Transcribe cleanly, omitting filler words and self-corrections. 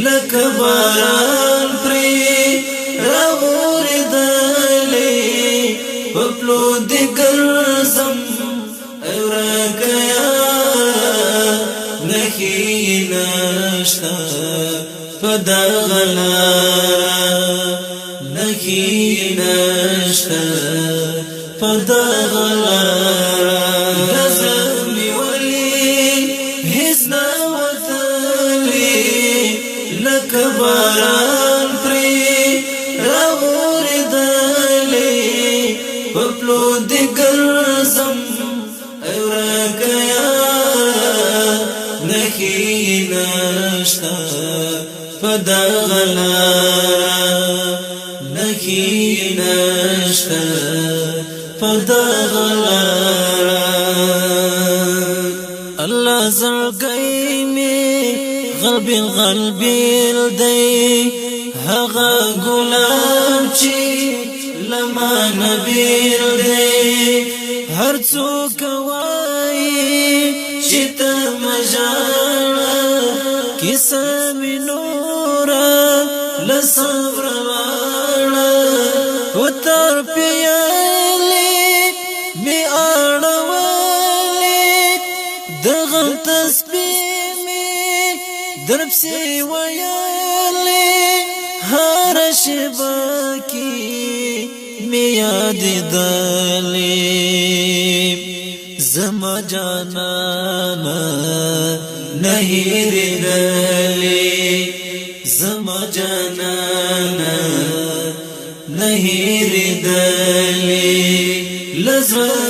لکه باران پری راوریدلی پپلو دی ګرځم ورکه یاره نخی نشتا پدغه لاره نخی نشتا پدغه لاره نظمې ولې هیڅ نه وتلی لکه باران پری راوریدلی پپلو دی ګرځم ورکه یاره نخی نشتا پدغه لاره نخی نشتا پدغه لاره الله زړګی می غلبیل دی هغه ګلاب چې لما نبیل دی هر څوک وایي چې ته مژاړه کیسه مې نوره له صبر واړه وتر پیالې مې اړولې د غم تسبیح مې درپسې ویلې هر شېبه کې مې یادېدلې زما جانانه نه هېرېدلې زما جانانه نه هېرېدلې له زړه